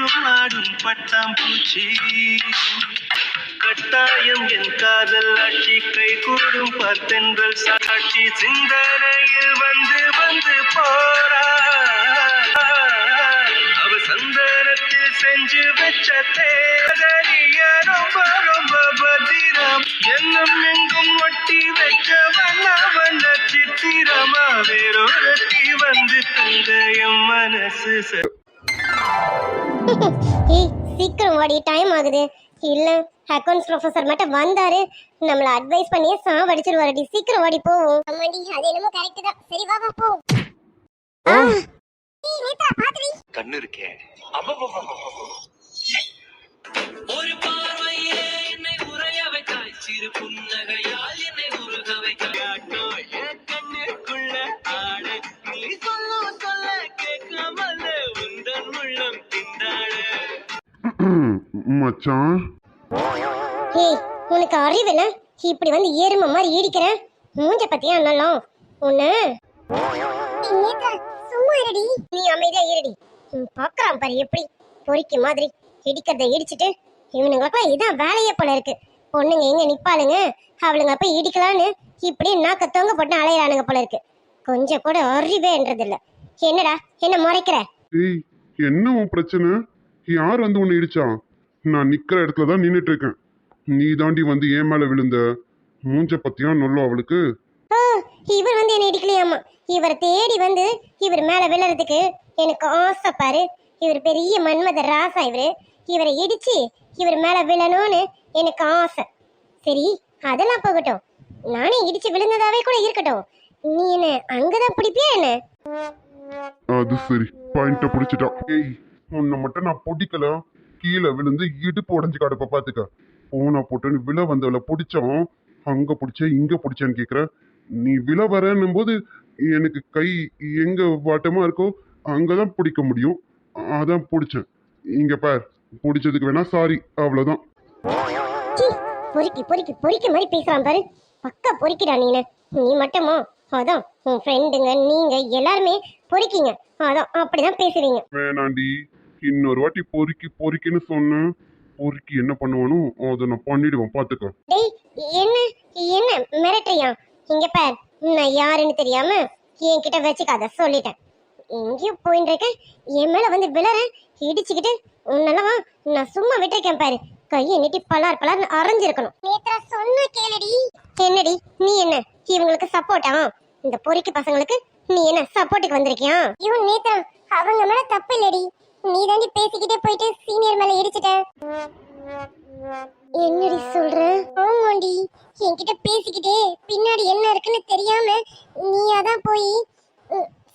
என்றும் ஆடும் பட்டாம்பூச்சி. கட்டாயம் என் காதல் ஆட்சி கைகூடும் பார்த்தென்றல் சாட்சி சிந்தனையில் வந்து வந்து போறா. அவ சந்தனத்தில் செஞ்சு வச்ச தேதலிய ரொம்ப ரொம்ப பத்திரம். எண்ணம் எங்கும் ஒட்டி வச்ச வண்ண வண்ண சித்திரமா வேறொருத்தி வந்து தந்த என் மனசு. சீக்கிரம் ஓடி, டைம் ஆகுது. இல்ல அக்கவுண்ட்ஸ் ப்ரொஃபசர் மட்டும் வந்தாரு நம்மள அட்வைஸ் பண்ணியே சாவடிச்சிருவாருடி. சீக்கிரம் ஓடி போவோம். அம்மாடி அது என்னமோ கரெக்ட் தான். சரி வா வா போ. நேத்தா பாத்துடி கண்ணு இருக்கே. ஒரு பார்வையே என்னை உறைய வைத்தாய், சிறு புன்னகையால் என்னை உருக வைத்தாய். என் கண்ணுக்குள்ள ஆட நீ சொல்லும் சொல்ல கேட்காமல உந்தன் உள்ளம் திண்டாட. மச்சான், ஏய் உனக்கு அறிவில்ல? இப்படி வந்து ஏறும மாதிரி இடிக்கிற மூஞ்ச பத்தியா நல்லா உன்ன. நேத்தா சும்மா இருடி, நீ அமைதியா இருடி. பாக்குறான் பாரு எப்படி பொறிக்கு மாதிரி இடிக்கிறத இடிச்சிட்டு. இவனுங்களுக்கெல்லாம் இதான் வேலையே போல இருக்கு. பொண்ணுங்க எங்க நிப்பாளுங்க, அவளுங்க போய் இடிக்கலான்னு இப்படி நாக்க தொங்க போட்டு அலையிறானுங்க போல இருக்கு. கொஞ்சம் கூட அறிவேன்றது இல்ல. என்னடா என்ன முறைக்கிற? ஏய் என்ன உன் பிரச்சனை? யார் வந்து உன்னை இடிச்சான்? நான் நிக்கிற இடத்துல தான் நின்னுட்டு இருக்கேன். நீ தாண்டி வந்து ஏன் மேல விழுந்த. மூஞ்ச பத்தியா நல்ல அவளுக்கு. இவர் வந்து என்ன இடிக்கலையாமா. இவரை தேடி வந்து இவர் மேல விழுறதுக்கு எனக்கு ஆசை பாரு. இவர் பெரிய மன்மத ராசா. இவரை இடிச்சு இவர் மேல விழணும்னு எனக்கு ஆசை. சரி அதெல்லாம் போகட்டும், நானே இடிச்சு விழுந்ததாவே கூட இருக்கட்டும். நீ என்ன அங்கதான் பிடிப்பியா என்ன? அது சரி, பாயிண்ட பிடிச்சிட்டா. ஏய் உன்னை மட்டும் நான் பிடிக்கல, கீழே விழுந்து இடுப்பு உடஞ்சு கிடப்ப பாத்துக்க. போனா போட்டுன்னு விழ வந்தவளை பிடிச்சோம். அங்க பிடிச்ச இங்க பிடிச்சான்னு கேக்குற. நீ விழ வரன்னும் போது எனக்கு கை எங்க வாட்டமா இருக்கோ அங்கதான் பிடிக்க முடியும். அதான் பிடிச்சேன். இங்க பார், பிடிச்சதுக்கு வேணா சாரி, அவ்வளவுதான். பொறுக்கி பொறுக்கி பொறுக்கி மாதிரி பேசுறான் பாரு. பக்கா பொறுக்கிடா நீ. நீ மட்டுமா? அதான் உன் ஃப்ரெண்டுங்க நீங்க எல்லாருமே பொறுக்கிங்க. அதான் அப்படிதான் பேசுவீங்க. வேணாண்டி, இன்னொரு வாட்டி பொறுக்கி பொறுக்கின்னு சொன்ன பொறுக்கி என்ன பண்ணுவானோ அதை நான் பண்ணிடுவேன் பாத்துக்க. டேய் என்ன என்ன மிரட்டுறியா? இங்க பார், நான் யாருன்னு தெரியாம என்கிட்ட வச்சுக்காத சொல்லிட்டேன். எங்கேயும் போயின்னு இருக்கேன், என் மேல வந்து விழறேன் இடிச்சுக்கிட்டு. உன்னெல்லாம் நான் சும்மா விட்டுருக்கேன் பாரு. கையை நீட்டி பலார் பலார்னு அரைஞ்சிருக்கணும். நேத்ரா சொன்ன கேளுடி. என்னடி நீ என்ன இவங்களுக்கு சப்போர்ட்டா? இந்த பொறுக்கி பசங்களுக்கு நீ என்ன சப்போர்ட்டுக்கு வந்திருக்கியா? இவன் நேத்ரா அவங்க மேல தப்பு இல்லடி. நீ தாண்டி பேசிக்கிட்டே போயிட்டு சீனியர் மேல இடிச்சிட்ட. என்னடி சொல்ற? ஆமாண்டி, என்கிட்ட பேசிக்கிட்டே பின்னாடி என்ன இருக்குன்னு தெரியாம நீ அதான் போய்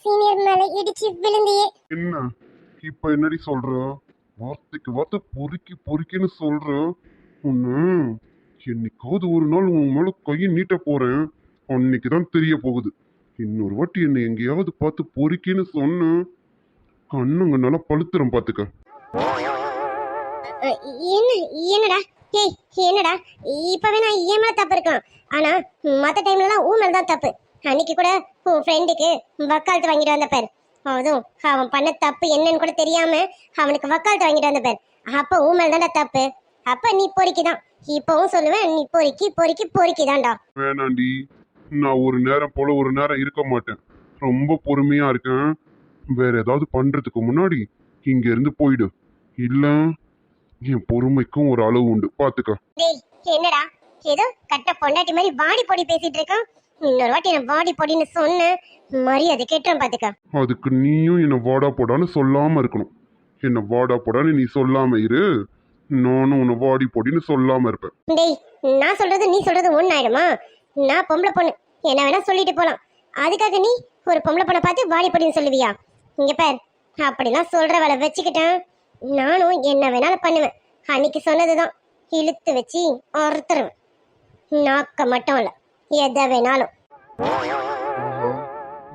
சீனியர் மேல இடிச்சு விழுந்தியே. என்ன இப்ப என்னடி சொல்ற? வார்த்தைக்கு வார்த்தை பொறுக்கி பொறுக்கின்னு சொல்ற. ஒண்ணு என்னைக்காவது ஒரு நாள் உன் மேல கையை நீட்ட போறேன், அன்னைக்குதான் தெரிய போகுது. இன்னொரு வாட்டி என்னை எங்கேயாவது பார்த்து பொறுக்கின்னு சொன்ன கண்ணுங்க நல்லா பழுத்துறேன் பாத்துக்க. என்ன என்னடா? ஏய் என்னடா இப்பவே நான் ஏன் மேல தப்பு இருக்கான். ஆனா மத்த டைம்லலாம் ஊ மேல தான் தப்பு. அன்னைக்கு கூட உன் ஃப்ரெண்டுக்கு வக்காலத்து வாங்கிட்டு வந்த பாரு. அதுவும் அவன் பண்ண தப்பு என்னன்னு கூட தெரியாம அவனுக்கு வக்காலத்து வாங்கிட்டு வந்த பாரு. அப்ப ஊ மேல தான்டா தப்பு. அப்ப நீ பொறுக்கிதான். இப்பவும் சொல்லுவேன், நீ பொறுக்கி பொறுக்கி பொறுக்கிதான்டா. வேணாண்டி, நான் ஒரு நேரம் போல ஒரு நேரம் இருக்க மாட்டேன். ரொம்ப பொறுமையா இருக்கேன். வேற ஏதாவது பண்றதுக்கு முன்னாடி இங்க இருந்து போயிடு. இல்ல என் பொறுமைக்கும் ஒரு அளவு உண்டு பாத்துக்க. டேய் என்னடா ஏதோ கட்ட பொண்டாட்டி மாதிரி வாடி பொடி பேசிட்டு இருக்கான். இன்னொரு வாட்டி என்ன வாடி பொடின்னு சொன்ன மரியாதை கேட்டேன் பாத்துக்க. அதுக்கு நீயும் என்ன வாடா போடான்னு சொல்லாம இருக்கணும். என்ன வாடா போடான்னு நீ சொல்லாம இரு, நானும் உன்னை வாடி பொடின்னு சொல்லாம இருப்பேன். டேய் நான் சொல்றது நீ சொல்றது ஒண்ணாயிடுமா? நான் பொம்பளை பொண்ணு, என்ன வேணா சொல்லிட்டு போலாம். அதுக்காக நீ ஒரு பொம்பளை பொண்ணை பார்த்து வாடி பொடின்னு சொல்லுவியா? இங்க பார், அப்படிலாம் சொல்ற வேலை வச்சுக்கிட்டேன் நானும் என்ன வேணாலும் பண்ணுவேன். அன்னைக்கு சொன்னதுதான் இழுத்து வச்சு அறுத்துருவேன். நாக்க மட்டும் இல்ல, எதை வேணாலும்.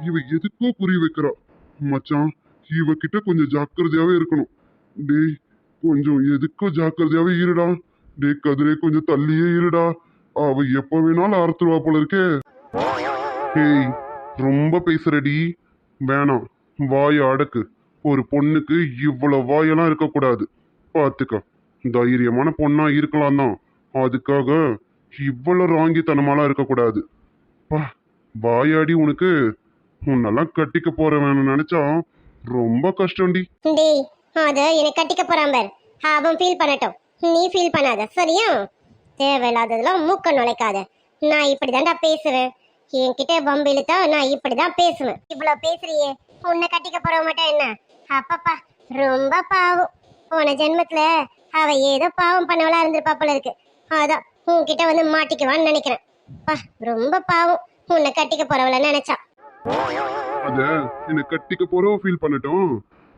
இவ எதுக்கோ புரிய வைக்கிறா. மச்சான், இவகிட்ட கொஞ்சம் ஜாக்கிரதையாவே இருக்கணும். டேய் கொஞ்சம் எதுக்கோ ஜாக்கிரதையாவே இருடா. டேய் கதிரே கொஞ்சம் தள்ளியே இருடா. அவ எப்ப வேணாலும் அறுத்துருவா போல இருக்கே. ஏய் ரொம்ப பேசுறடி, வேணாம், வாய அடக்கு. ஒரு பொண்ணுக்கு இவ்வளவு வாயெல்லாம் இருக்கக்கூடாது. பாத்துக்க, தைரியமான பொண்ணா இருக்கலாம் தான், அதுக்காக இவ்வளவு ராங்கித்தனமாலாம் இருக்கக்கூடாது. பா, வாயாடி உனக்கு. உன்னெல்லாம் கட்டிக்க போறவன் நினைச்சா ரொம்ப கஷ்டம்டி. டேய், அத என்னை கட்டிக்க போறான் பார், அவன் ஃபீல் பண்ணட்டும், நீ ஃபீல் பண்ணாத சரியா? தேவையில்லாததெல்லாம் மூக்க நுழைக்காத. நான் இப்படிதான்டா பேசுவேன், என்கிட்ட வம்பு இழுத்தா நான் இப்படிதான் பேசுவேன். இவ்வளவு பேசுறியே, உன்னை கட்டிக்க போற மாட்டேன் என்ன? அப்பப்பா, ரொம்ப பாவம். போன ஜென்மத்துல அவ ஏதோ பாவம் பண்ணவளா இருந்திருப்பா போல இருக்கு, அதான் உன்கிட்ட வந்து மாட்டிக்குவான்னு நினைக்கிறேன். பா, ரொம்ப பாவம் உன்னை கட்டிக்க போறவள நினைச்சா. அத என்ன கட்டிக்க போறவ ஃபீல் பண்ணட்டும்,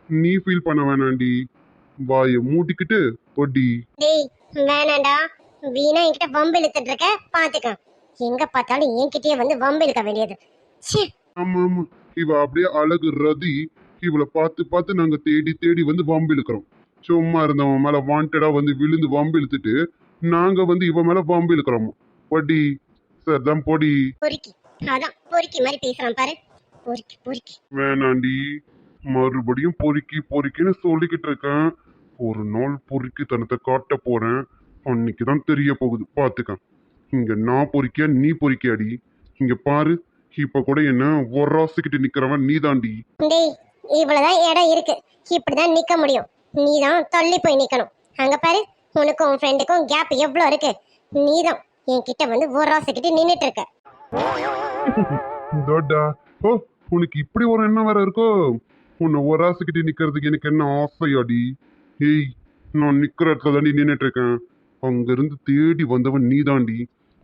நீ ஃபீல் பண்ண வேணாண்டி. வாய மூடிக்கிட்டு பொடி. டேய் வேணாண்டா, வீணா என்கிட்ட வம்பு இழுத்துட்டு இருக்க, பாத்துக்க. எங்க பார்த்தாலும் என்கிட்டயே வந்து வம்பு இழுக்க வேண்டியது. ச்சீ. ஆமா ஆமா, இவ அப்படியே அழகு ரதி. இவளை பார்த்து பார்த்து நாங்க தேடி தேடி வந்து வம்பு இழுக்கிறோம். சும்மா இருந்தவன் மேல வாண்டடா வந்து விழுந்து வம்பு இழுத்துட்டு நாங்க வந்து இவ மேல வம்பு இழுக்கிறோம். பொடி சரிதான் பொடி. பொறுக்கி, அதான் பொறுக்கி மாதிரி பேசுறான் பாரு, பொறுக்கி பொறுக்கி. வேணாண்டி, மறுபடியும் பொறுக்கி பொறுக்கின்னு சொல்லிக்கிட்டு இருக்கேன். ஒரு நாள் பொறுக்கித்தனத்தை காட்ட போறேன், அன்னைக்குதான் தெரிய போகுது பாத்துக்க. இங்க நான் பொறுக்கியா நீ பொறுக்கியாடி? இங்க பாரு, இப்ப கூட என்ன ஒராசிக்கிட்டு நிக்கிறவன் நீதாண்டி. டேய், இவ்வளவுதான் இடம் இருக்கு, இப்படிதான் நிக்க முடியும். நீதான் தள்ளி போய் நிக்கணும். அங்க பாரு, உனக்கும் உன் ஃப்ரெண்டுக்கும் கேப் எவ்வளவு இருக்கு. நீதான் என்கிட்ட வந்து ஒரு ராசிக்கிட்டு நின்னுட்டு இருக்க. தோடா, ஓ உனக்கு இப்படி ஒரு எண்ணம் வேற இருக்கோ? உன்னை ஒராசிக்கிட்டு நிக்கிறதுக்கு எனக்கு என்ன ஆசையாடி? ஏய், நான் நிக்கிற இடத்துல தாண்டி நின்னுட்டு இருக்கேன். அங்க இருந்து தேடி வந்தவன் நீதாண்டி.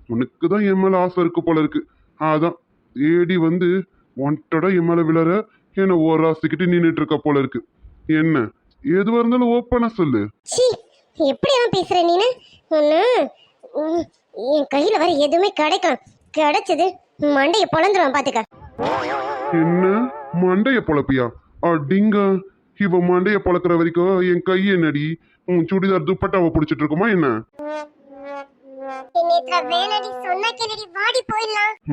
உனக்கு தான் என் மேல ஆசை இருக்கு போல இருக்கு, அதான் தேடி வந்து ஒன்டடா என் மேல விழற என்ன ஒராசிக்கிட்டு நின்னுட்டு இருக்க போல இருக்கு. என்ன எதுவா இருந்தாலும் ஓப்பனா சொல்லு. சீ, எப்படி எல்லாம் பேசுற நீனு? ஒண்ணு என் கையில வர எதுவுமே கிடைக்கலாம், கிடைச்சது மண்டைய பொழந்துருவான் பாத்துக்க. என்ன மண்டைய பொழப்பியா? அடிங்க, இவ மண்டைய பொழக்கிற வரைக்கும் என் கை என்னடி உன் சுடிதார் துப்பட்டாவை பிடிச்சிட்டு இருக்குமா என்ன?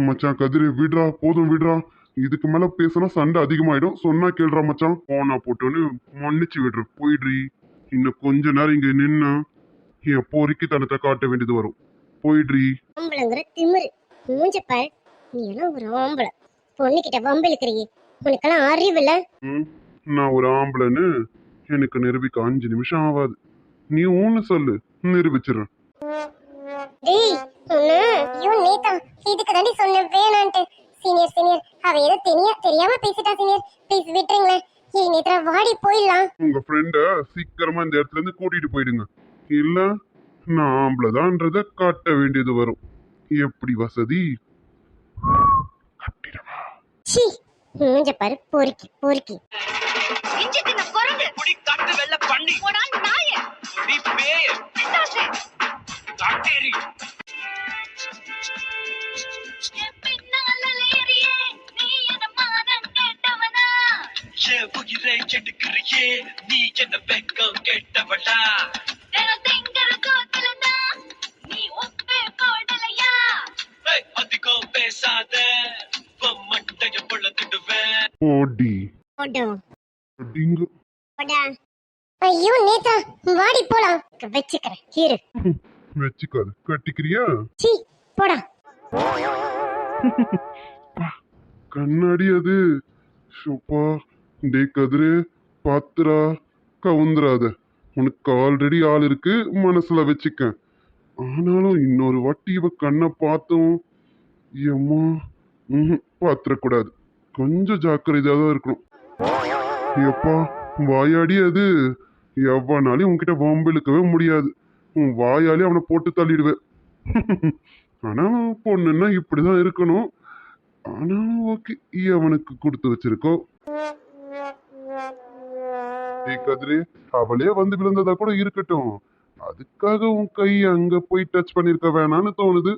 மச்சான் கதிரு, விடுறா, போதும் விடுறா. இதுக்கு மேல பேசினா சண்டை அதிகமாயிடும். சொன்னா கேள்றா மச்சான். போனா போட்டோன்னு மன்னிச்சு விடுறேன், போயிடுறி. இன்னும் கொஞ்ச நேரம் இங்க நின்னா என் பொறுக்கித்தனத்தை காட்ட வேண்டியது வரும். போயிடுறி. ஆம்பளைங்கிற திமிரு மூஞ்ச பாரு, நீ எல்லாம் ஒரு ஆம்பளை. பொண்ணுகிட்ட வம்பு இழுக்கிறீங்க, உனக்கெல்லாம் அறிவு இல்ல? நான் ஒரு ஆம்பளைன்னு எனக்கு நிரூபிக்க 5 நிமிஷம் ஆகாது. நீ ஒன்னு சொல்லு, நிரூபிச்சிடுறேன். டேய், ஐயோ நேதா, இதுக்கு தாண்டி சொன்னேன் வேணான்ட்டு. சீனியர் சீனியர், அவ ஏதோ தெரியாம பேசிட்டா சீனியர், ப்ளீஸ் விட்டுருங்களேன். ஏய் நேத்ரா, வாடி போயிடலாம். உங்க ஃப்ரெண்ட சீக்கிரமா இந்த இடத்துல இருந்து கூட்டிட்டு போயிடுங்க, இல்ல நான் ஆம்பளைதான்றத காட்ட வேண்டியது வரும். எப்படி வசதி? சீ, மூஞ்ச பாரு, பொறுக்கி பொறுக்கி. இஞ்சி தின்ன குரங்கு குடி காட்டு வெள்ள பண்ணி போடா நாயே குடி பேய பிசாசே காட்டேரி பின்னாலேறியே நீ என்ன மானம் கேட்டவனா ஏ உயிரை கெடுக்கிறியே நீ என்ன வெக்கம் கேட்டவளா நான் திங்கற கோத்தலனா நீ ஒப்பே போடலையா அதிகம் பேசாத மண்டைய பொளந்துடுவேன். ஓடி போடா அடிங்க. போடா. ஐயோ நேதா, வாடி போலாம். வெச்சுக்கறேன் இரு. வச்சுக்காது, கட்டிக்கிறியா? சீ, போடா. கண்ணாடி அது. ஷோப்பா, டே கதிரு, பாத்துரா, கவுந்துராத. உனக்கு ஆல்ரெடி ஆள் இருக்கு, மனசுல வச்சுக்க. ஆனாலும் இன்னொரு வாட்டி இவ கண்ணை பார்த்தோம் ஏம்மா, பாத்திரக்கூடாது. கொஞ்சம் ஜாக்கிரதையா தான் இருக்கணும். எப்பா, வாயாடி அது. எவ்வளனாலையும் உன்கிட்ட வம்பு இழுக்கவே முடியாது. உன் வாயாலே அவனை போட்டு தள்ளிடுவேன். ஆனாலும் பொண்ணுன்னா இப்படிதான் இருக்கணும். ஆனாலும் ஓகே, அவனுக்கு கொடுத்து வச்சிருக்கோம். கதிரே, அவளே வந்து விழுந்ததா கூட இருக்கட்டும், அதுக்காக உன் கை அங்க போய் டச் பண்ணிருக்க வேணான்னு தோணுது.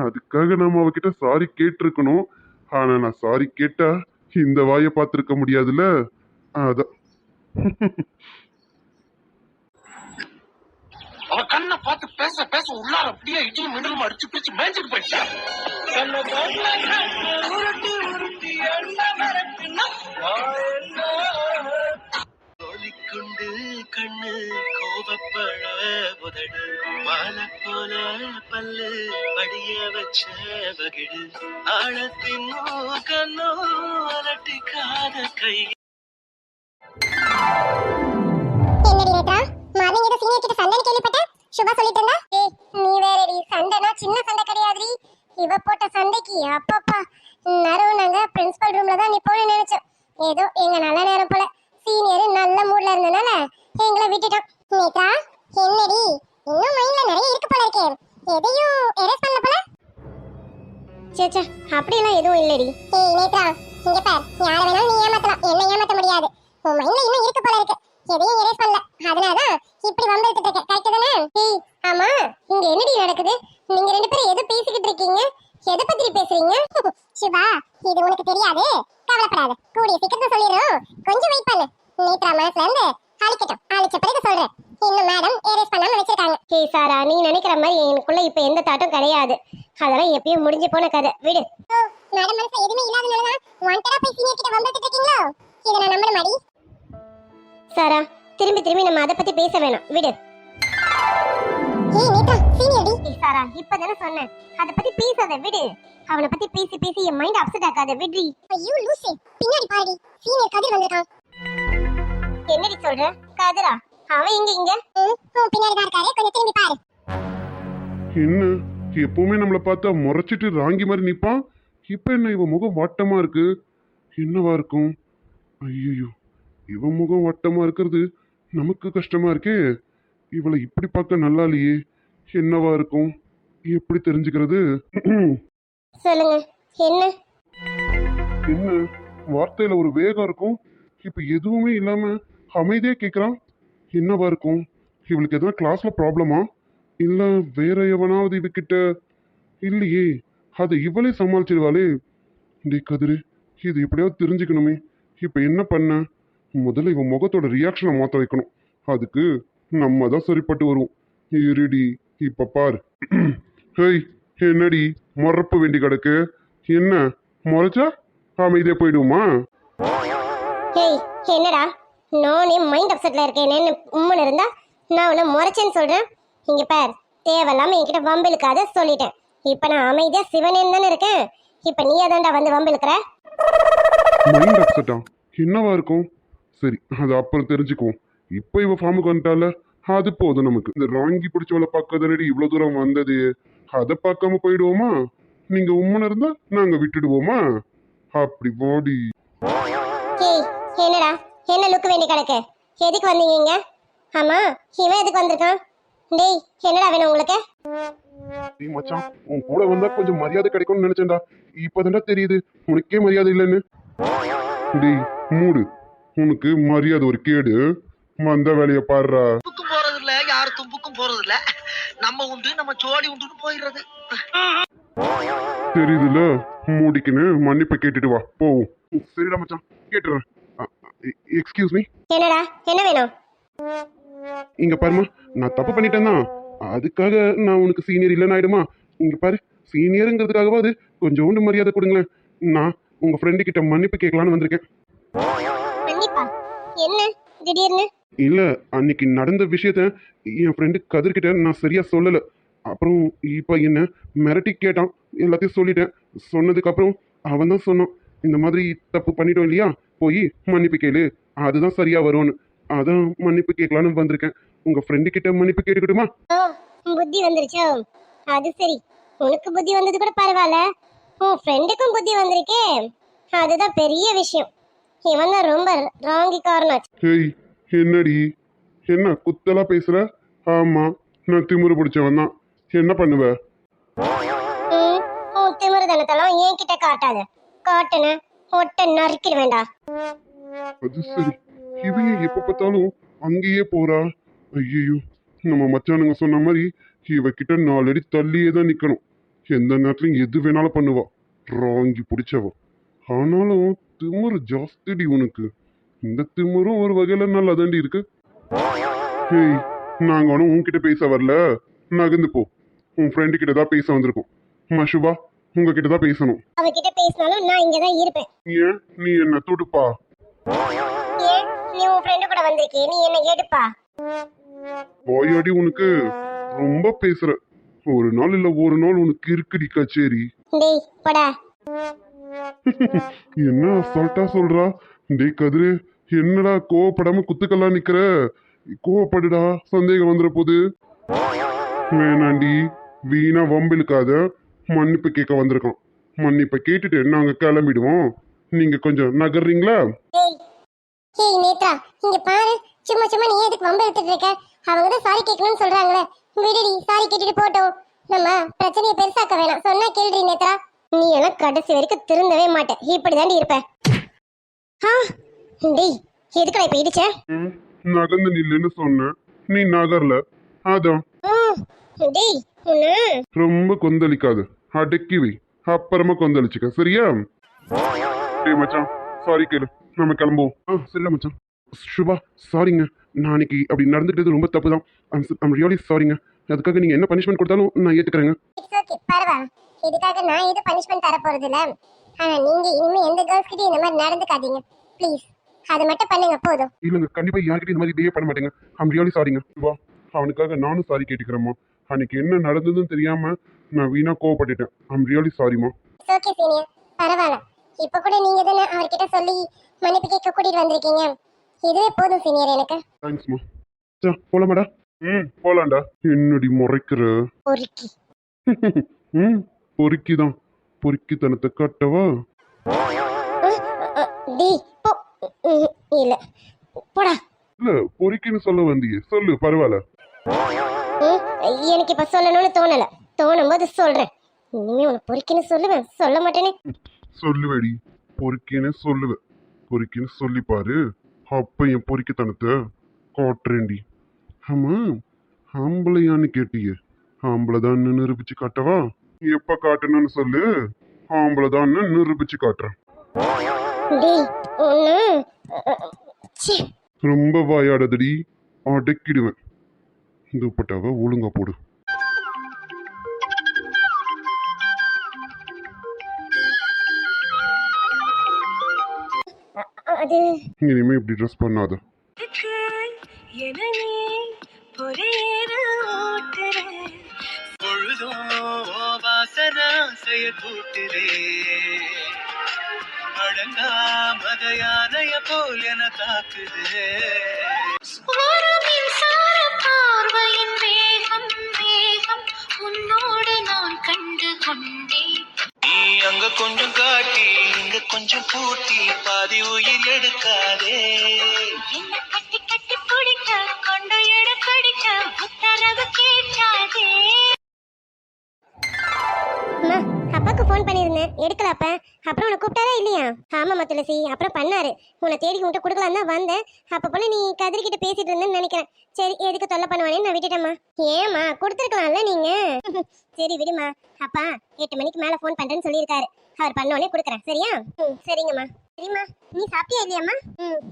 அதுக்காக நம்ம அவகிட்ட சாரி கேட்டிருக்கணும். ஆனா நான் சாரி கேட்டா இந்த வாயை பார்த்திருக்க முடியாதுல்ல, அதான். அவ கண்ணை பார்த்து பேச பேச உள்ளார அப்படியே இடியும் மின்னலும் அடிச்சு பிடிச்சு மேய்ஞ்சிட்டு போயிடுச்சா. உருட்டி உருட்டி என்ன தகடு மாலை போல பல்லு படிய வச்ச வகிடு ஆழத்தின் கண்ணோ அலட்டிக்காத கை. என்னடி நேத்ரா மார்னிங் ஏதோ சீனியர் கிட்ட சண்டைன்னு கேள்விப்பட்டேன். சுபா சொல்லிட்டு இருந்தா. ஏய் நீ வேறடி, சண்டைனா சின்ன சண்டை கிடையாதுடி. இவ போட்ட சண்டைக்கு அப்பப்பா நரவு நாங்க பிரின்சிபல் ரூம்ல தான் நிப்போம்னு நினைச்சோம். ஏதோ எங்க நல்ல நேரம் போல சீனியர் நல்ல மூட்ல இருந்தனால எங்களை விட்டுட்டோம். நேத்ரா என்னடி இன்னும் மைண்ட்ல நிறைய இருக்கு போல இருக்கே, எதையும் எரேஸ் பண்ணல போல. சேச்சா அப்படியெல்லாம் எதுவும் இல்லடி. ஏய் நேத்ரா இங்க பார், யார வேணாலும் நீ ஏமாத்தலாம், என்ன ஏமாத்த முடியாது. உன் மைண்ட்ல இன்னும் இருக்கு போல இருக்கு, எதையும் எரேஸ் பண்ணல. அதனாலதான் இப்படி வம்பிட்டு இருக்க. கரெக்ட் தானே? ஏய் ஆமா, இங்க என்னடி நடக்குது? நீங்க ரெண்டு பேரும் எது பேசிக்கிட்டு இருக்கீங்க? எதை பத்தி பேசுறீங்க? சிவா இது உனக்கு தெரியாது, கவலைப்படாத, கூடிய சீக்கிரத்துல சொல்லிடுறோம், கொஞ்சம் வெயிட் பண்ணு. நேத்ரா மனசுல இருந்து அழிக்கட்டும், அழிச்ச பிறகு சொல்றேன். இன்னும் மேடம் எரேஸ் பண்ணாம வச்சிருக்காங்க. ஏய் சாரா, நீ நினைக்கிற மாதிரி எனக்குள்ள இப்ப எந்த தாட்டும் கிடையாது. அதெல்லாம் எப்பயும் முடிஞ்சு போன கதை, விடு. ஓ மேடம் மனசுல எதுவுமே இல்லாதனாலதான் வாண்டடா போய் சீனியர் கிட்ட வம்பிட்டு இருக்கீங்களோ? இத நான் நம்பற மாதிரி. சாரா திரும்பி திரும்பி நம்ம அத பத்தி பேச வேணாம், விடு. ஏய் நேத்ரா சீனியர் டி. ஏய் சாரா இப்பதானே சொன்னேன், அத பத்தி பேசாத, விடு. அவனை பத்தி பேசி பேசி என் மைண்ட் அப்செட் ஆகாத, விடுடி. ஐயோ லூசு, பின்னாடி பாருடி, சீனியர் கதிர் வந்திருக்கான். என்னடி சொல்ற? கதிரா? அவன் இங்க பின்னாடி தான் இருக்காரு, கொஞ்சம் திரும்பி பாரு. என்ன எப்பவுமே நம்மள பார்த்தா முறைச்சிட்டு ராங்கி மாதிரி நிப்பான், இப்ப என்ன இவ முகம் வட்டமா இருக்கு? என்னவா இருக்கும்? ஐயோ, இவ முகம் வட்டமா இருக்கிறது நமக்கு கஷ்டமா இருக்கே. இவளை இப்படி பார்க்க நல்லா இல்லையே, என்னவா இருக்கும்? எப்படி தெரிஞ்சுக்கிறது? சொல்லுங்க என்ன? என்ன வார்த்தையில ஒரு வேகம் இருக்கும், இப்ப எதுவுமே இல்லாம அமைதியா கேக்குறான். என்னவா இருக்கும்? இவளுக்கு எதனா கிளாஸ்ல ப்ராப்ளமா, இல்ல வேற எவனாவது இவகிட்ட? இல்லையே, அதை இவளே சமாளிச்சிடுவாளே. டேய் கதிரு, இது எப்படியாவது தெரிஞ்சுக்கணுமே. இப்ப என்ன பண்ண? முதல்ல இவன் முகத்தோட ரியாக்ஷனை மாத்த வைக்கணும். அதுக்கு நம்ம தான் சரிப்பட்டு வருவோம். இருடி, இப்ப பாரு. ஹேய் என்னடி மறப்ப வேண்டி கிடக்கு? என்ன முறைச்சா அமைதியா போயிடுமா? ஏய் என்னடா, நானே மைண்ட் அப்செட்ல இருக்கேன்னு உம்மன் இருந்தா நான் உன்னை முறைச்சேன்னு சொல்றேன். இங்க பார், தேவையில்லாம என்கிட்ட வம்பிழுக்காத சொல்லிட்டேன். இப்ப நான் அமைதியா சிவனேன்னு தானே இருக்கேன், இப்ப நீ அதான்டா வந்து வம்பிழுக்கிற. மைண்ட் அப்செட்டா? என்னவா இருக்கும்? சரி, அது அப்புறம் தெரிஞ்சுக்குவோம். இப்ப இவ ஃபார்முக்கு வந்துட்டால, அது போதும் நமக்கு. இந்த ராங்கி பிடிச்சவளை பார்க்கறதுனடி இவ்வளவு தூரம் வந்தது, அதை பார்க்காம போயிடுவோமா? நீங்க உம்மன இருந்தா நாங்க விட்டுடுவோமா? அப்படி போடி. ஏய் என்னடா, என்ன லுக்கு வேண்டி கிடக்கு? எதுக்கு வந்தீங்க இங்க? ஆமா இவன் எதுக்கு வந்திருக்கான்? டேய் என்னடா வேணும் உங்களுக்கு? டேய் மச்சான், உன் கூட வந்தா கொஞ்சம் மரியாதை கிடைக்கும்னு நினைச்சேன்டா. இப்பதான்டா தெரியுது உனக்கே மரியாதை இல்லைன்னு. டேய் மூடு, உனக்கு மரியாதை ஒரு கேடு. வந்த வேலைய பாடுறா. தும்புக்கும் போறது இல்ல, யாரு தும்புக்கும் போறது இல்ல. நம்ம உண்டு, நம்ம ஜோடி உண்டுன்னு போயிடுறது. தெரியுதுல, மூடிக்கின்னு மன்னிப்பு கேட்டுட்டு வா, போவோம். சரிடா மச்சான், கேட்டுறேன். Excuse me. என்னடா என்ன வேணும்? இங்க பாருமா, நான் தப்பு பண்ணிட்டேன் தான், அதுக்காக நான் உனக்கு சீனியர் இல்லைன்னு ஆயிடுமா? இங்க பாரு, சீனியருங்கிறதுக்காகவாது கொஞ்சோண்டு மரியாதை கொடுங்களேன். நான் உங்க ஃப்ரெண்டு கிட்ட மன்னிப்பு கேட்கலான்னு வந்திருக்கேன். மன்னிப்பா? என்ன திடீர்னு? இல்ல, அன்னைக்கு நடந்த விஷயத்த என் ஃப்ரெண்டு கதிர்கிட்ட நான் சரியா சொல்லல. அப்புறம் இப்ப என்ன மிரட்டி கேட்டான், எல்லாத்தையும் சொல்லிட்டேன். சொன்னதுக்கு அப்புறம் அவன் தான் சொன்னான், இந்த மாதிரி தப்பு பண்ணிட்டோம் இல்லையா, போய் மன்னிப்பு கேளு, அதுதான் சரியா வரும்னு. அதான் மன்னிப்பு கேட்கலான்னு வந்திருக்கேன். உங்க ஃப்ரெண்டு கிட்ட மன்னிப்பு கேட்டுக்கிட்டுமா? ஓ புத்தி வந்துருச்சோ? அது சரி, உனக்கு புத்தி வந்தது கூட பரவாயில்ல, உன் ஃப்ரெண்டுக்கும் புத்தி வந்திருக்கே, அதுதான் பெரிய விஷயம். இவன் தான் ரொம்ப ராங்கி காரணம். ஹேய் என்னடி, என்ன குத்தலா பேசுற? ஆமா, நான் திமிரு பிடிச்சவன் தான். என்ன பண்ணுவ? உன் திமிருதனத்தெல்லாம் என்கிட்ட காட்டாத, காட்டுன ஒட்ட நறுக்கிட வேண்டாம். அது சரி, இவன் எப்ப பார்த்தாலும் அங்கேயே போறா. ஐயோ, நம்ம மச்சானுங்க சொன்ன மாதிரி இவகிட்ட 4 அடி தள்ளியே தான் நிக்கணும். எந்த நேரத்துலயும் எது வேணாலும் பண்ணுவா, ராங்கி பிடிச்சவ. ஆனாலும் திமிரு ஜாஸ்திடி உனக்கு. இந்த திமிரும் ஒரு வகையில நல்லா தாண்டி இருக்கு. ஹேய், நாங்க ஒன்றும் உன்கிட்ட பேச வரல, நகர்ந்து போ. உன் ஃப்ரெண்டு கிட்ட தான் பேச வந்திருக்கோம். மஷுவா, உங்ககிட்ட தான் பேசணும். அவகிட்ட பேசினாலும் நான் இங்கதான் இருப்பேன். ஏன் நீ என்ன துடுப்பா? ஏன் நீ உன் ஃப்ரெண்டு கூட வந்திருக்கே, நீ என்ன எடுப்பா? போயாடி உனக்கு ரொம்ப பேசுற. ஒரு நாள் இல்ல ஒரு நாள் உனக்கு இருக்குடி கச்சேரி. டேய் போடா. என்ன அசால்ட்டா சொல்றா? டேய் கதிரு, என்னடா கோவப்படாம குத்துக்கெல்லாம் நிக்கிற? கோவப்படுடா, சந்தேகம் வந்துட போகுது. வேணாண்டி, வீணா வம்பிழுக்காத. மன்னிப்பு கேட்க வந்திருக்கோம். மன்னிப்பை கேட்டுட்டு நாங்க கிளம்பிடுவோம். நீங்க கொஞ்சம் நகர்றீங்களா? டேய் ஹேய் நேத்ரா, இங்க பாரு. சும்மா சும்மா நீ எதுக்கு வம்ப எடுத்துட்டு இருக்க? அவங்க தான் சாரி கேட்கணும்னு சொல்றாங்களே, விடுடி, சாரி கேட்டுட்டு போட்டோம். நம்ம பிரச்சனையை பெருசாக்க வேணாம். சொன்னா கேள்றி நேத்ரா. நீ எல்லாம் கடைசி வரைக்கும் திருந்தவே மாட்டேன். இப்படிதாண்டி இருப்ப. டேய் எதுக்குடா இப்ப இடிச்ச? நகர்ந்து நில்லுன்னு சொன்னேன், நீ நகர்ல. அதான். டேய் உன்ன ரொம்ப கொந்தளிக்காத, அடக்கி வை. அப்புறமா கொந்தளிச்சுக்க, சரியா? டேய் மச்சான், சாரி கேளு, நம்ம கிளம்புவோம். சரில மச்சான். சுபா, சாரிங்க. நான் அன்னைக்கு அப்படி நடந்துக்கிட்டது ரொம்ப தப்பு தான். ஐம் ரியலி சாரிங்க. அதுக்காக நீங்க என்ன பனிஷ்மெண்ட் கொடுத்தாலும் நான் ஏத்துக்கிறேங்க. இட்ஸ் ஓகே, பரவாயில்ல. இதுக்காக நான் எது பனிஷ்மெண்ட் தர போறது இல்ல. ஆனா நீங்க இனிமே எந்த கேர்ள்ஸ் கிட்ட இந்த மாதிரி நடந்துக்காதீங்க ப்ளீஸ். அது மட்டும் பண்ணுங்க போதும். இல்லைங்க, கண்டிப்பா யார்கிட்ட இந்த மாதிரி பிஹேவ் பண்ண மாட்டேங்க. ஐம் ரியலி சாரிங்க. சுபா, அவனுக்காக நானும் சாரி கேட்டுக்கிறேம்மா. அன்னைக்கு என்ன நடந்ததுன்னு தெரியாம நான் வீணா கோவப்பட்டுட்டேன். ஐம் ரியலி சாரிம்மா. இட்ஸ் ஓகே சீனியர், பரவாயில்ல. இப்ப கூட நீங்க தானே அவர்கிட்ட சொல்லி மன்னிப்பு கேட்க கூட்டிட்டு வந்திருக்கீங்க. இதுவே போதும் சீனியர் எனக்கு. தேங்க்ஸ்மா. போலாமாடா? போலாம்டா. என்னடி முறைக்கிற? பொறுக்கி. பொறுக்கிதான். பொறுக்கித்தனத்தை காட்டவா? டேய் போ. இல்ல போடா. இல்ல, பொறுக்கின்னு சொல்ல வந்தியே, சொல்லு, பரவாயில்ல. எனக்கு இப்ப சொல்லணும்னு தோணல. தோணும் போது சொல்றேன். இனிமே உன்னை பொறுக்கின்னு சொல்லுவேன், சொல்ல மாட்டேனே. சொல்லுவேடி, பொறுக்கின்னு சொல்லுவேன். பொறுக்கின்னு சொல்லி பாரு, அப்ப என் பொறுக்கித்தனத்தை காட்டுறேன்டி. ஆமா, ஆம்பளையான்னு கேட்டியே, ஆம்பளைதான் நிரூபிச்சு காட்டவா? எப்ப காட்டணும்னு சொல்லு, ஆம்பளைதான் நிரூபிச்சு காட்டுறேன். டேய் ஒண்ணு. ச்சே. ரொம்ப வாயாடதடி, அடக்கிடுவேன். துப்பட்டாவை ஒழுங்கா போடு. அது இனிமே இப்படி ட்ரெஸ் பண்ணாத. பொழுதும் வாசனா செய்ய கூட்டுதே, அடங்கா மதையானைய போல் என தாக்குதே. பார்வையின் வேகம் வேகம் உன்னோடு நான் கண்டு கொண்டேன். நீ அங்க கொஞ்சம் காட்டி இங்க கொஞ்சம் பூட்டி பாதி உயிர் எடுக்காதே. என்ன கட்டி கட்டி பிடிக்க கொண்டு எடுக்கடிக்க உத்தரவு கேட்காதே. அம்மா, அப்பாக்கு ஃபோன் பண்ணியிருந்தேன், எடுக்கல அப்ப. அப்புறம் உன்னை கூப்பிட்டாரா இல்லையா? ஆமாம்மா துளசி, அப்புறம் பண்ணாரு. உன்னை தேடி உன்கிட்ட கொடுக்கலாம் தான் வந்தேன். அப்ப போல நீ கதிரிக்கிட்ட பேசிட்டு இருந்தேன்னு நினைக்கிறேன். சரி, எதுக்கு தொல்லை பண்ணுவானேன்னு நான் விட்டுட்டேம்மா. ஏம்மா, கொடுத்துருக்கலாம்ல நீங்க. சரி விடுமா. அப்பா 8 மணிக்கு மேல ஃபோன் பண்றேன்னு சொல்லியிருக்காரு. அவர் பண்ணோடனே கொடுக்குறேன், சரியா? சரிங்கம்மா. சரிம்மா, நீ சாப்பிட்டியா இல்லையாம்மா?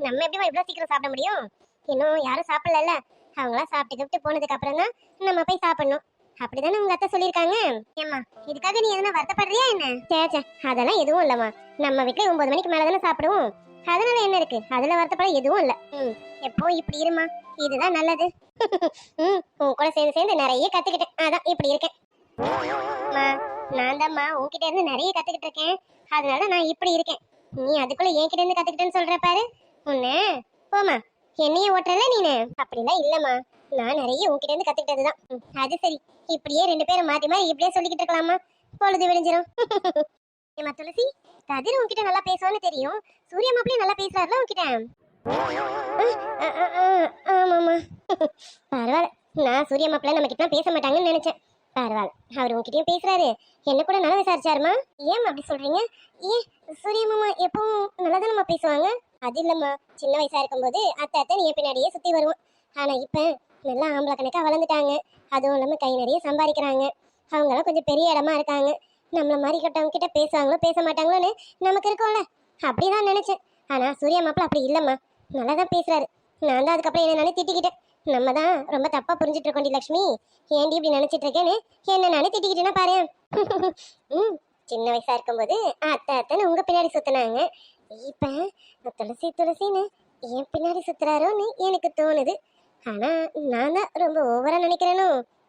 நம்ம எப்படிமா இவ்வளோ சீக்கிரம் சாப்பிட முடியும்? இன்னும் யாரும் சாப்பிடல. அவங்களா சாப்பிட்டு போனதுக்கு அப்புறம் தான் நம்ம போய் சாப்பிடணும். அப்படிதானே உங்க அத்தை சொல்லிருக்காங்க. ஏம்மா, இதுக்காக நீ எதனா வருத்தப்படுறியா என்ன? சேச்சே, அதெல்லாம் எதுவும் இல்லம்மா. நம்ம வீட்டுல 9 மணிக்கு மேல தானே சாப்பிடுவோம். அதனால என்ன இருக்கு? அதுல வருத்தப்பட எதுவும் இல்ல. எப்போ இப்படி இருமா, இதுதான் நல்லது. உன் கூட சேர்ந்து சேர்ந்து நிறைய கத்துக்கிட்டேன், அதான் இப்படி இருக்கேன். நான் தான்மா உன்கிட்ட இருந்து நிறைய கத்துக்கிட்டு இருக்கேன். அதனால நான் இப்படி இருக்கேன். நீ அதுக்குள்ள என்கிட்ட இருந்து கத்துக்கிட்டேன்னு சொல்ற பாரு. உன்ன போமா, என்னையே ஓட்டுறல நீனு? அப்படிலாம் இல்லம்மா, நான் நிறைய உன்கிட்ட இருந்து கத்துக்கிட்டதுதான். அது சரி, இப்படியே 2 பேரும் மாத்தி மாறி இப்படியே சொல்லிக்கிட்டு இருக்கலாமா? பொழுது விடிஞ்சிரும். ஏமா துளசி, கதிர் உன்கிட்ட நல்லா பேசுவான்னு தெரியும். சூர்யா மாப்பிளையும் நல்லா பேசுறாருல உன்கிட்ட? ஆமாம்மா. பரவாயில்ல, நான் சூர்யா மாப்பிள்ள நம்ம கிட்ட பேச மாட்டாங்கன்னு நினைச்சேன். பரவாயில்ல, அவர் உன்கிட்டயும் பேசுறாரு. என்ன கூட நல்லா விசாரிச்சாருமா? ஏன் அப்படி சொல்றீங்க? ஏன் சூர்யா மாமா எப்பவும் நல்லா தானம்மா பேசுவாங்க? அது இல்லம்மா, சின்ன வயசா இருக்கும்போது அத்தை என் பின்னாடியே சுத்தி வருவோம். ஆனா இப்ப நல்லா ஆம்பளை கணக்கா வளர்ந்துட்டாங்க. அதுவும் இல்லாம கை நிறைய சம்பாதிக்கிறாங்க. அவங்களாம் கொஞ்சம் பெரிய இடமா இருக்காங்க. நம்மள மாதிரி கட்டவங்க கிட்ட பேசுவாங்களோ பேச மாட்டாங்களோன்னு நமக்கு இருக்கும்ல, அப்படிதான் நினைச்சேன். ஆனா சூர்யா மாப்பிள்ள அப்படி இல்லம்மா, நல்லா தான் பேசுறாரு. நான் தான் அதுக்கப்புறம் என்ன நானே திட்டிக்கிட்டேன். நம்ம தான் ரொம்ப தப்பா புரிஞ்சிட்டு இருக்கோம் லட்சுமி. ஏன்டி இப்படி நினைச்சிட்டு இருக்கேன்னு என்ன நானே திட்டிக்கிட்டேன்னா பாரு. சின்ன வயசா இருக்கும்போது அத்தைன்னு உங்க பின்னாடி சுத்தினாங்க. இப்ப துளசி துளசின்னு என் பின்னாடி சுத்துறாரோன்னு எனக்கு தோணுது. ஆனா நான் தான் ரொம்ப ஓவரா நினைக்கிறேனோ?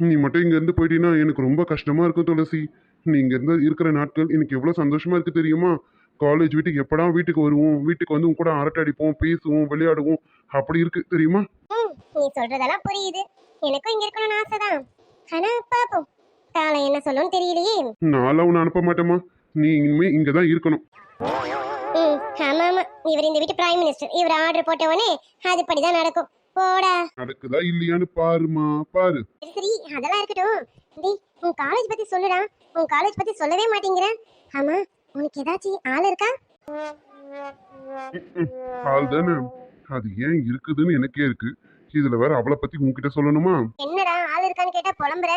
நீ மட்டும் இங்க இருந்து போயிட்டீன்னா எனக்கு ரொம்ப கஷ்டமா இருக்கும் துளசி. நீ இங்க இருந்து இருக்கிற நாட்கள் எனக்கு எவ்வளவு சந்தோஷமா இருக்கு தெரியுமா? காலேஜ் வீட்டுக்கு எப்படா வீட்டுக்கு வருவோம், வீட்டுக்கு வந்து உன் கூட அரட்டை அடிப்போம், பேசுவோம், விளையாடுவோம், அப்படி இருக்கு தெரியுமா? நீ சொல்றதெல்லாம் புரியுது. எனக்கும் இங்க இருக்கணும்னு ஆசைதான். ஆனா பாப்போம், காலம் என்ன சொல்லும்னு தெரியலையே. நான்லாம் உன்னை அனுப்ப மாட்டேமா. நீ இனிமே இங்கதான் இருக்கணும். ஆமா ஆமா, இவர் இந்த வீட்டு பிரைம் மினிஸ்டர். இவர் ஆர்டர் போட்ட உடனே அதுபடிதான் நடக்கும். போடா. நடக்குதா இல்லையான்னு பாருமா, பாரு. சரி சரி, அதெல்லாம் இருக்கட்டும். டேய், உன் காலேஜ் பத்தி சொல்லுடா. உன் காலேஜ் பத்தி சொல்லவே மாட்டேங்கிற. ஆமா, உனக்கு ஏதாச்சும் ஆள் இருக்கா? ஆள் தானே, அது ஏன் இருக்குதுன்னு எனக்கே இருக்கு. இதுல வேற அவளை பத்தி உன்கிட்ட சொல்லணுமா? என்னடா ஆள் இருக்கான்னு கேட்டா புலம்புற.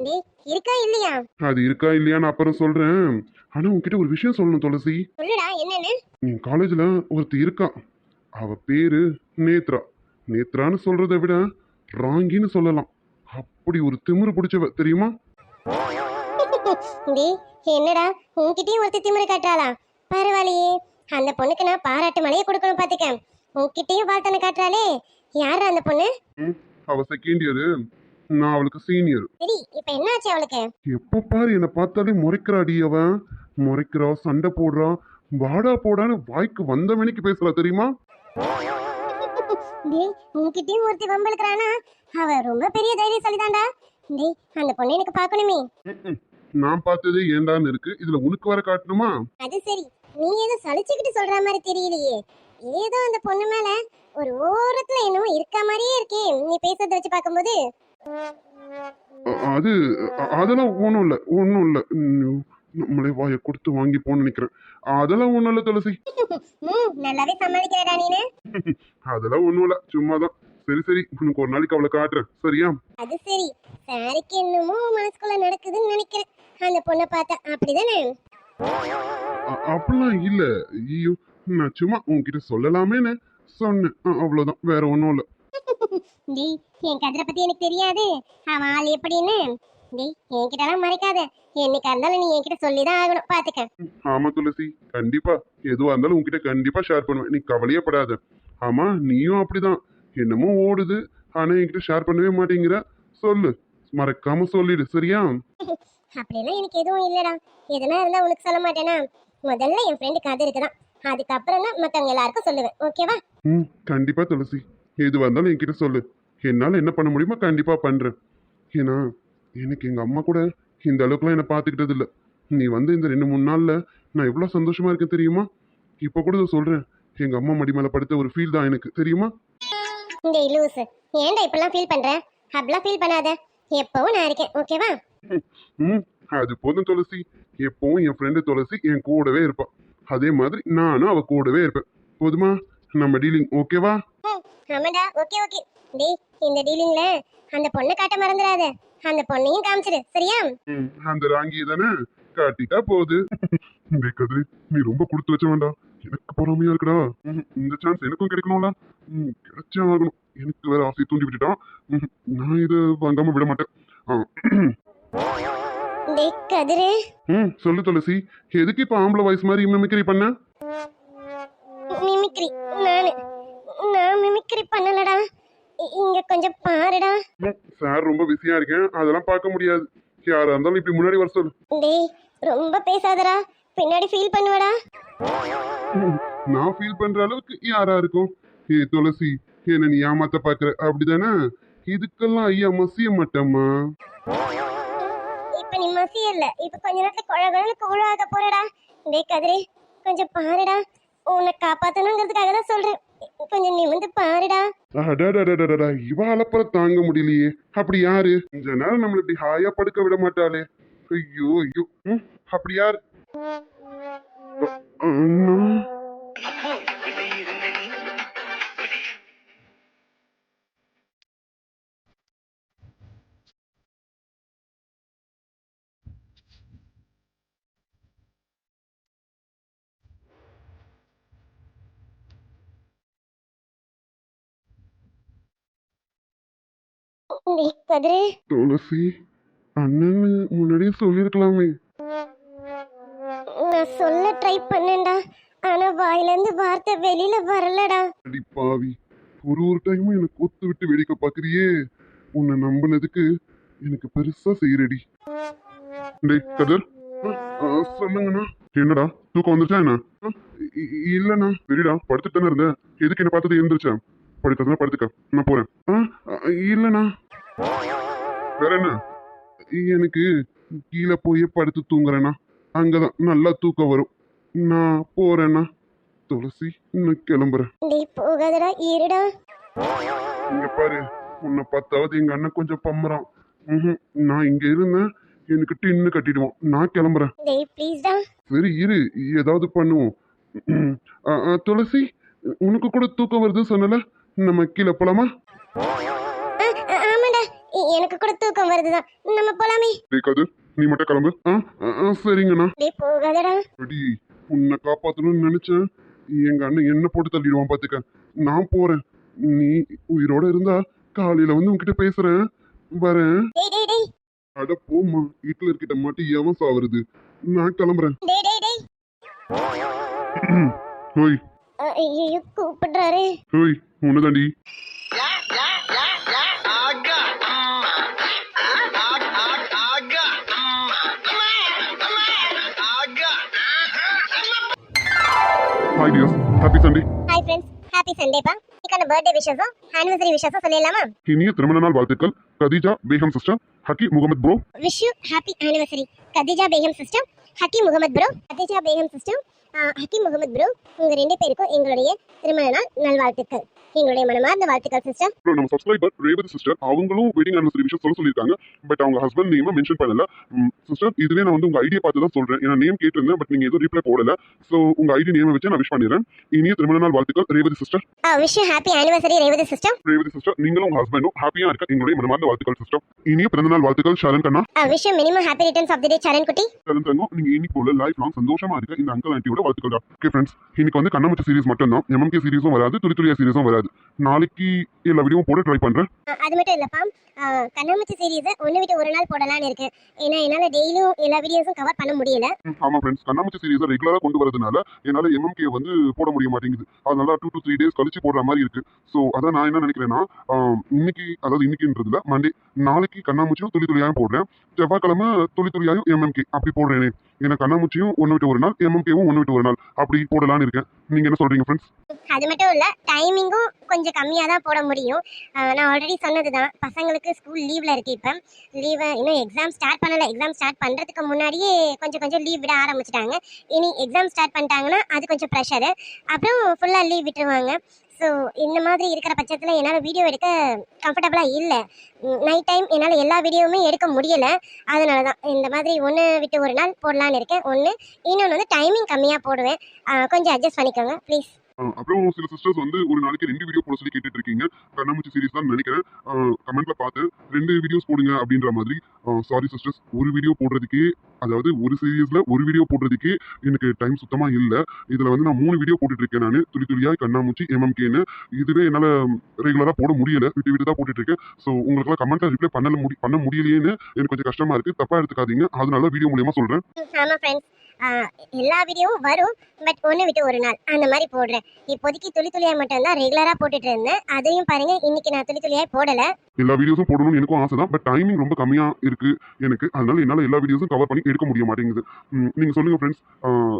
டேய், இருக்கா இல்லையா? அது இருக்கா இல்லையான்னு அப்புறம் சொல்றேன். ஆனா உன்கிட்ட ஒரு விஷயம் சொல்லணும் துளசி. சொல்லுடா, என்னன்னு? என் காலேஜ்ல ஒருத்தி இருக்கா. அவ பேரு நேத்ரா. நேத்ரான்னு சொல்றதை விட ராங்கின்னு சொல்லலாம். அப்படி ஒரு திமிரு பிடிச்சவ தெரியுமா? டேய், என்னடா உன்கிட்டயும் ஒருத்தி திமிரு காட்டுறாளா? பரவாயில்லையே, அந்த பொண்ணுக்கு நான் பாராட்டு மலையை கொடுக்கணும் பாத்துக்க. உன்கிட்டயும் வாழ்த்தனை காட்டுறாளே. யாரு அந்த பொண்ணு? அவ செகண்ட் இயரு, நான் அவளுக்கு சீனியர். சரி, இப்ப என்ன ஆச்சு அவளுக்கு? எப்ப பாரு என்னை பார்த்தாலே முறைக்கிறாடி அவன். முறைக்கிறா, சண்டை போடுறா, வாடா போடான்னு வாய்க்கு வந்த மணிக்கு பேசுறா தெரியுமா? டேய், உன்கிட்டயும் ஒருத்தி வம்பளுக்குறானா? அவ ரொம்ப பெரிய தைரியசாலிதான்டா. டேய், அந்த பொண்ணு எனக்கு பார்க்கணுமே. நான் பார்த்ததே ஏண்டான்னு இருக்கு, இதுல உனக்கு வர காட்டணுமா? அது சரி, நீ ஏதோ சலிச்சுக்கிட்டு சொல்ற மாதிரி தெரியலையே. ஏதோ அந்த பொண்ணு மேல ஒரு ஓரத்துல என்னமோ இருக்க மாதிரியே இருக்கே நீ பேசுறத வச்சு பார்க்கும்போது. அது அதெல்லாம் ஒண்ணும் இல்ல, ஒண்ணும் இல்ல. நம்மளே வாயை கொடுத்து வாங்கி போன்னு நினைக்கிறேன். அதெல்லாம் ஒண்ணும் இல்ல துளசி. நல்லாவே சமாளிக்கிறடா நீனு. அதெல்லாம் ஒண்ணும் இல்ல, சும்மாதான். சரி சரி, உனக்கு ஒரு நாளைக்கு அவளை காட்டுறேன், சரியா? அது சரி, சாருக்கு என்னமோ மனசுக்குள்ள நடக்குதுன்னு நினைக்கிறேன் அந்த பொண்ணை பார்த்தா. அப்படிதானே? அப்படிலாம் இல்ல. ஐயோ, நான் சும்மா உன்கிட்ட சொல்லலாமேன்னு சொன்னேன், அவ்வளவுதான், வேற ஒண்ணும் இல்ல. டேய், என் கதிரை பத்தி எனக்கு தெரியாது. அவன் ஆள் எப்படின்னு. டேய், என்கிட்ட எல்லாம் மறைக்காத. என்னைக்கா இருந்தாலும் நீ என்கிட்ட சொல்லிதான் ஆகணும், பாத்துக்க. ஆமா துளசி, கண்டிப்பா எதுவா இருந்தாலும் உன்கிட்ட கண்டிப்பா ஷேர் பண்ணுவேன், நீ கவலையே படாத. ஆமா, நீயும் அப்படிதான். என்னமோ ஓடுது, ஆனா என்கிட்ட ஷேர் பண்ணவே மாட்டேங்கிற. சொல்லு, மறக்காம சொல்லிடு, சரியா? அப்படியெல்லாம் எனக்கு எதுவும் இல்லடா. எதுனா இருந்தா உனக்கு சொல்ல மாட்டேனா? முதல்ல என் ஃப்ரெண்டு கதை இருக்குதான், அதுக்கப்புறம் தான் மத்தவங்க எல்லாருக்கும் சொல்லுவேன். ஓகேவா? கண்டிப்பா துளசி, எதுவா இருந்தாலும் என்கிட்ட சொல்லு. என்னால என்ன பண்ண முடியுமோ கண்டிப்பா பண்றேன். ஏன்னா எனக்கு எங்க அம்மா கூட இந்த அளவுக்குலாம் என்ன பாத்துக்கிட்டது இல்ல. நீ வந்து இந்த 2-3 நாள்ல நான் எவ்வளவு சந்தோஷமா இருக்கேன் தெரியுமா? இப்ப கூட சொல்றேன், எங்க அம்மா மடி மேல படுத்த ஒரு ஃபீல் தான் எனக்கு, தெரியுமா? டேய் லூசு, ஏன்டா இப்பெல்லாம் ஃபீல் பண்ற? அப்படிலாம் ஃபீல் பண்ணாத. எப்பவும் நான் இருக்கேன், ஓகேவா? அது போதும் துளசி. எப்பவும் என் ஃப்ரெண்டு துளசி என் கூடவே இருப்பா. அதே மாதிரி நானும் அவ கூடவே இருப்பேன். போதுமா? நம்ம டீலிங் ஓகேவா? ஆமாடா, ஓகே ஓகே. டேய், இந்த டீலிங்ல அந்த பொண்ணை காட்ட மறந்துடாத. அந்த பொண்ணையும் காமிச்சிடு, சரியா? அந்த ராங்கி தானே, காட்டிட்டா போகுது. டேய் கதிரி, நீ ரொம்ப கொடுத்து வச்ச வேண்டாம். எனக்கு பொறாமையா இருக்குடா. இந்த சான்ஸ் எனக்கும் கிடைக்கணும்ல. கிடைச்சே ஆகணும். எனக்கு வேற ஆசையை தூண்டி விட்டுட்டான். நான் இதை வாங்காம விட மாட்டேன். டேய் கதிரு. சொல்லு துளசி, எதுக்கு இப்ப ஆம்பளை வாய்ஸ் மாதிரி மிமிக்ரி பண்ண? மிமிக்ரி? நான் மிமிக்ரி பண்ணலடா. இங்க கொஞ்சம் பாருடா. சார் ரொம்ப பிஸியா இருக்கேன், அதெல்லாம் பார்க்க முடியாது. யாரா இருந்தாலும் இப்படி முன்னாடி வர சொல்லு. டேய், ரொம்ப பேசாதடா, பின்னாடி ஃபீல் பண்ணுவடா. நான் ஃபீல் பண்ற அளவுக்கு யாரா இருக்கும்? துளசி, என்ன நீ ஏமாத்த பாக்குற, அப்படிதானே? இதுக்கெல்லாம் ஐயா மசிய மாட்டேம்மா. இப்ப நீ மசிய இல்ல, இப்ப கொஞ்ச நேரத்துல குழகுழன்னு கூழாக போறடா. டேய் கதிரி, கொஞ்சம் பாருடா. உன்னை காப்பாத்தணுங்கிறதுக்காக தான் சொல்றேன். கொஞ்சம் நிமிந்து பாருடா. இவ அலப்பற தாங்க முடியலையே. அப்படி யாரு? கொஞ்ச நேரம் நம்மள இப்படி ஹாயா படுக்க விட மாட்டாளே. ஐயோ ஐயோ. அப்படி யாரு? டேய் கதிரி. துளசி, அண்ணன்னு முன்னாடியே சொல்லிருக்கலாமே. நான் சொல்ல ட்ரை பண்ணேன்டா, ஆனா வாயில இருந்து வார்த்தை வெளியில வரலடா. அடி பாவி, ஒரு டைமும் எனக்கு ஒத்து விட்டு வேடிக்கை பாக்குறியே. உன்னை நம்பினதுக்கு எனக்கு பெருசா செய்யறடி. டேய் கதிர், சொல்லுங்கண்ணா. என்னடா தூக்கம் வந்துருச்சா என்ன? இல்லண்ணா. சரிடா, படுத்துட்டு தானே இருந்தேன். எதுக்கு என்ன பார்த்தது எழுந்திருச்சேன்? படுக்கிறதுனா படுத்துக்க, நான் போறேன். இல்லண்ணா. வேற என்ன? எனக்கு கீழே போய் படுத்து தூங்குறேண்ணா. அங்கதான் நல்லா தூக்கம் வரும். நான் போறேண்ணா. துளசி, நான் கிளம்புறேன். டேய் போகாதடா, இருடா. இங்க பாரு, உன்னை பார்த்தாவது எங்க அண்ணன் கொஞ்சம் பம்புறான். நான் இங்க இருந்தேன், எனக்கு டின்னு கட்டிடுவான். நான் கிளம்புறேன். டேய் ப்ளீஸ்டா. சரி இரு, ஏதாவது பண்ணுவோம். துளசி, உனக்கு கூட தூக்கம் வருது சொன்னல, நம்ம கீழே போலாமா? ஆமாடா, எனக்கு கூட தூக்கம் வருதுதான். நம்ம போலாமே. டேய் கதிர், நீ மட்டும் கிளம்பு. சரிங்கண்ணா. டேய் போகாதடா. அடி, உன்னை காப்பாத்தணும்னு நினைச்சேன். எங்க அண்ணன் என்ன போட்டு தள்ளிடுவான் பாத்துக்க. நான் போறேன். நீ உயிரோட இருந்தா காலையில வந்து உன்கிட்ட பேசுறேன். வரேன். டேய் டேய் டேய். அட போம்மா, ஹிட்லர் கிட்ட மாட்டி எவன் சாவறது? நான் கிளம்புறேன். டேய் டேய் டேய். ஹோய் ஐயோ கூப்பிடுறாரு. ஹோய், உன்னதாண்டி. Hi dears, happy Sunday. Hi friends, happy சண்டேப்பா. இன்னைக்கான பர்த்டே விஷஸும் ஆனிவர்சரி விஷஸும் சொல்லிடலாமா? இனிய திருமண நாள் வாழ்த்துக்கள் Khadija Begum sister, Haqqi Mohammed bro. Wish you happy anniversary Khadija Begum sister, Haqqi Mohammed bro. Khadija Begum sister, Haqqi Mohammed bro, உங்க ரெண்டு பேருக்கும் எங்களுடைய திருமண நாள் நல்வாழ்த்துக்கள். எங்களுடைய மனமார்ந்த வாழ்த்துக்கள் சிஸ்டர். ப்ரோ, நம்ம சப்ஸ்கிரைபர் ரேவதி சிஸ்டர் அவங்களும் வெட்டிங் ஆனிவர்சரி விஷயம் சொல்லியிருக்காங்க. பட் அவங்க ஹஸ்பண்ட் நேம் மென்ஷன் பண்ணல. சிஸ்டர், இதுவே நான் வந்து உங்க ஐடியா பார்த்து தான் சொல்றேன். ஏன்னா நேம் கேட்டிருந்தேன், பட் நீங்க எதுவும் ரிப்ளை போடல. ஸோ உங்க ஐடி நேம் வச்சு நான் விஷ் பண்ணிடுறேன். இனிய திருமண நாள் வாழ்த்துக்கள் Revathi sister. Wish you happy anniversary Revathi sister. Revathi sister, நீங்களும் உங்க ஹஸ்பண்டும் ஹாப்பியா இருக்க எங்களுடைய மனமார்ந்த வாழ்த்துக்கள் சிஸ்டர். இனிய பிறந்த நாள் வாழ்த்துக்கள் ஷரண் கண்ணா. Wish you minimum happy returns of the day Saran குட்டி. ஷரண் தங்கம், நீங்க இன்னைக்கு போல லைஃப் லாங் சந்தோஷமா இருக்க இந்த அங்கிள் ஆண்டியோட வாழ்த்துக்கள் தான். ஓகே ஃப்ரெண்ட்ஸ், இன்னைக்கு வந்து கண்ணாமூச்சி சீரிஸ் மட்டும் தான். எம்எம்கே சீரிஸும் வராது, துளித்துளியா சீரிஸும் வராது. நாளைக்கு எல்லா வீடியோவும் போட ட்ரை பண்றேன். அது மட்டும் இல்லப்பா, கண்ணாமூச்சி சீரிஸ் ஒன்று விட்டு ஒரு நாள் போடலான்னு இருக்கு. ஏன்னா என்னால டெய்லியும் எல்லா வீடியோஸும் கவர் பண்ண முடியல. ஆமா ஃப்ரெண்ட்ஸ், கண்ணாமூச்சி சீரிஸை ரெகுலரா கொண்டு வரதுனால என்னால எம்எம்கே வந்து போட முடிய மாட்டேங்குது. அதனால 2 to 3 days கழிச்சு போடுற மாதிரி இருக்கு. ஸோ அதான் நான் என்ன நினைக்கிறேன்னா, இன்னைக்கு, அதாவது இன்னைக்குன்றதுல மண்டே, நாளைக்கு கண்ணாமூச்சியும் துளித்துளியாயும் போடுறேன். செவ்வாய்க்கிழமை துளித்துளியாயும் எம்எம்கே அப்படி போடுறேனே. ஏன்னா கண்ணாமூச்சியும் ஒன்று விட்டு ஒரு நாள், எம்எம்கேவும் ஒன்று விட்டு ஒரு நாள் அப்படி போடலான்னு இருக்கேன். நீங்க என்ன சொல்றீங்க ஃப்ரெண்ட்ஸ்? அது மட்டும் இல்ல, டைமிங்கும் கொஞ்சம் கம்மியாக தான் போட முடியும். நான் ஆல்ரெடி சொன்னது தான், பசங்களுக்கு ஸ்கூல் லீவ்ல இருக்கு. இப்போ லீவை இன்னும் எக்ஸாம் ஸ்டார்ட் பண்ணல. எக்ஸாம் ஸ்டார்ட் பண்றதுக்கு முன்னாடியே கொஞ்சம் லீவ் விட ஆரம்பிச்சிட்டாங்க. இனி எக்ஸாம் ஸ்டார்ட் பண்ணிட்டாங்கன்னா அது கொஞ்சம் ப்ரெஷரு. அப்புறம் ஃபுல்லாக லீவ் விட்டுருவாங்க. ஸோ இந்த மாதிரி இருக்கிற பட்சத்தில் என்னால் வீடியோ எடுக்க கம்ஃபர்டபுளாக இல்லை. நைட் டைம் என்னால் எல்லா வீடியோவுமே எடுக்க முடியலை. அதனால தான் இந்த மாதிரி ஒன்று விட்டு ஒரு நாள் போடலான்னு இருக்கேன். இன்னொன்று வந்து டைமிங் கம்மியாக போடுவேன். கொஞ்சம் அட்ஜஸ்ட் பண்ணிக்கோங்க ப்ளீஸ். அப்புறம் சில சிஸ்டர்ஸ் வந்து ஒரு நாளைக்கு 2 வீடியோ போட சொல்லி கேட்டுட்டு இருக்கீங்க. கண்ணாமூச்சி சீரிஸ் தான் நினைக்கிறேன். கமெண்ட்ல பார்த்து 2 வீடியோஸ் போடுங்க அப்படின்ற மாதிரி. சாரி சிஸ்டர்ஸ், ஒரு வீடியோ போடுறதுக்கே, அதாவது ஒரு சீரீஸ்ல ஒரு வீடியோ போடுறதுக்கே எனக்கு டைம் சுத்தமா இல்லை. இதுல வந்து நான் 3 வீடியோ போட்டுட்டு இருக்கேன். நான் துளித்துளியா, கண்ணாமூச்சி, எம்எம்கேன்னு இதுவே என்னால ரெகுலரா போட முடியல. விட்டு தான் போட்டுட்டு இருக்கேன். ஸோ உங்களுக்குலாம் கமெண்ட்ல ரிப்ளை பண்ண முடியலையேன்னு எனக்கு கொஞ்சம் கஷ்டமா இருக்கு. தப்பா எடுத்துக்காதீங்க. அதனால வீடியோ மூலியமா சொல்றேன். ஆமா ஃப்ரெண்ட்ஸ், எல்லா வீடியோவும் வரும். பட் ஒன்று விட்டு ஒரு நாள் அந்த மாதிரி போடுறேன். இப்போதைக்கு துளித்துளியாக மட்டும்தான் ரெகுலராக போட்டுட்டு இருந்தேன். அதையும் பாருங்க, இன்னைக்கு நான் துளித்துளியாக போடலை. எல்லா வீடியோஸும் போடணும்னு எனக்கும் ஆசை தான். பட் டைமிங் ரொம்ப கம்மியா இருக்கு எனக்கு. அதனால என்னால எல்லா வீடியோஸும் கவர் பண்ணி எடுக்க முடிய மாட்டேங்குது. நீங்க சொல்லுங்க ஃப்ரெண்ட்ஸ்,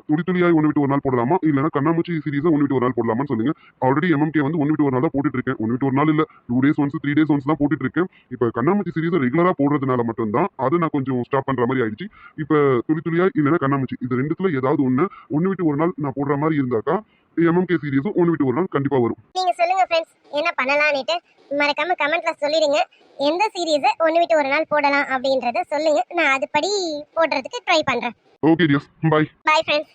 துளித்துளியாய் 1 விட்டு ஒரு நாள் போடலாமா, இல்லைன்னா கண்ணாமூச்சி சீரிஸை 1 விட்டு ஒரு நாள் போடலாமான்னு சொல்லுங்க. ஆல்ரெடி எம்எம்கே வந்து 1 விட்டு ஒரு நாள் தான் போட்டுட்டு இருக்கேன். 1 விட்டு ஒரு நாள் இல்ல, 2 days once 3 days once தான் போட்டுட்டு இருக்கேன். இப்போ கண்ணாமூச்சி சீரிஸை ரெகுலரா போடுறதுனால மட்டும்தான் அதை நான் கொஞ்சம் ஸ்டாப் பண்ற மாதிரி ஆயிடுச்சு. இப்போ துளித்துளியாய் இல்லைன்னா கண்ணாமூச்சி, இது ரெண்டுத்துல ஏதாவது ஒன்று விட்டு ஒரு நாள் நான் போடுற மாதிரி இருந்தாக்கா எம்எம்கே சீரிஸும் 1 விட்டு ஒரு நாள் கண்டிப்பா வரும். நீங்க சொல்லுங்க ஃப்ரெண்ட்ஸ், என்ன பண்ணலாம்னுட்டு மறக்காம கமெண்ட்ல சொல்லிடுங்க. எந்த சீரிஸை 1 விட்டு ஒரு நாள் போடலாம் அப்படின்றத சொல்லுங்க. நான் அதுபடி போடுறதுக்கு ட்ரை பண்றேன். Okay dears, bye. Bye friends.